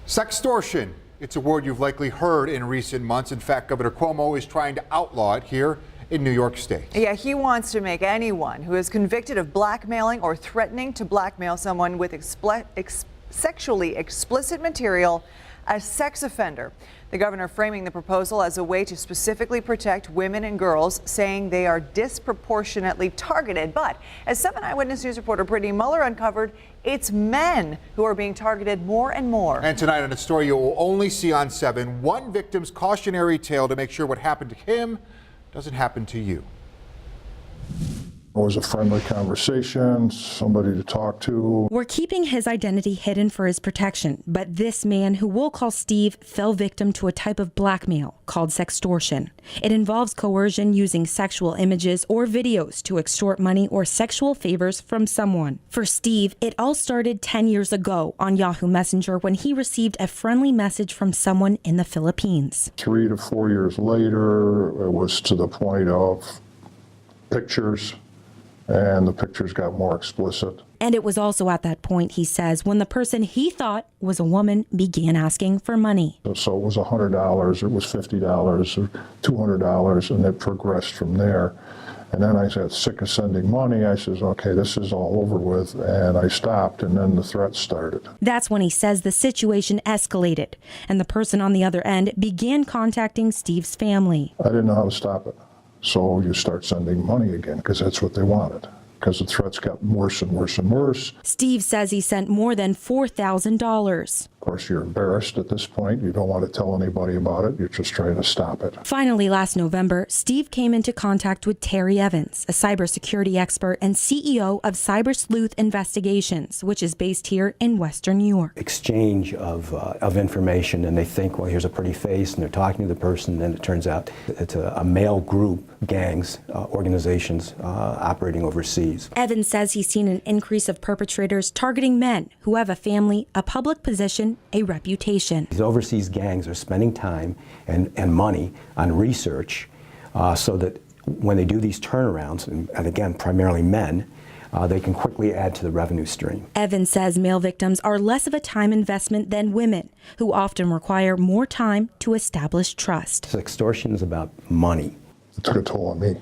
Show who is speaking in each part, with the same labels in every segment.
Speaker 1: Sextortion. It's a word you've likely heard in recent months. In fact, Governor Cuomo is trying to outlaw it here in New York State.
Speaker 2: Yeah, he wants to make anyone who is convicted of blackmailing or threatening to blackmail someone with sexually explicit material a sex offender. The governor framing the proposal as a way to specifically protect women and girls, saying they are disproportionately targeted. But as 7 Eyewitness News reporter Brittany Muller uncovered, it's men who are being targeted more and more. And tonight on a story you will only see on 7, one victim's cautionary tale to make sure what happened to him doesn't happen to you.
Speaker 3: It was a friendly conversation, somebody to talk to.
Speaker 4: We're keeping his identity hidden for his protection, but this man, who we'll call Steve, fell victim to a type of blackmail called sextortion. It involves coercion using sexual images or videos to extort money or sexual favors from someone. For Steve, it all started 10 years ago on Yahoo Messenger when he received a friendly message from someone in the Philippines.
Speaker 3: 3 to 4 years later, it was to the point of pictures. And the pictures got more explicit.
Speaker 4: And it was also at that point, he says, when the person he thought was a woman began asking for money.
Speaker 3: So it was $100, it was $50 or $200, and it progressed from there. And then I got sick of sending money. I says, okay, this is all over with. And I stopped, and then the threats started.
Speaker 4: That's when he says the situation escalated, and the person on the other end began contacting Steve's family.
Speaker 3: I didn't know how to stop it. So you start sending money again because that's what they wanted, because the threats got worse and worse and worse.
Speaker 4: Steve says he sent more than $4,000.
Speaker 3: Of course, you're embarrassed at this point. You don't want to tell anybody about it. You're just trying to stop it.
Speaker 4: Finally, last November, Steve came into contact with Terry Evans, a cybersecurity expert and CEO of Cyber Sleuth Investigations, which is based here in Western New York.
Speaker 5: Exchange of information, and they think, well, here's a pretty face, and they're talking to the person, and it turns out it's a male group, gangs, organizations operating overseas.
Speaker 4: Evans says he's seen an increase of perpetrators targeting men who have a family, a public position, a reputation.
Speaker 5: These overseas gangs are spending time and money on research so that when they do these turnarounds, and again, primarily men, they can quickly add to the revenue stream.
Speaker 4: Evans says male victims are less of a time investment than women, who often require more time to establish trust.
Speaker 5: Extortion is about money.
Speaker 3: It took a toll on me,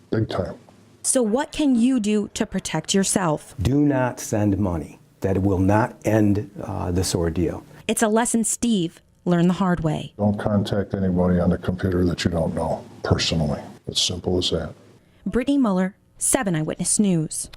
Speaker 3: big time.
Speaker 4: So what can you do to protect yourself?
Speaker 5: Do not send money. That will not end this ordeal.
Speaker 4: It's a lesson Steve learned the hard way.
Speaker 3: Don't contact anybody on the computer that you don't know personally. It's simple as that.
Speaker 4: Brittany Muller, 7 Eyewitness News.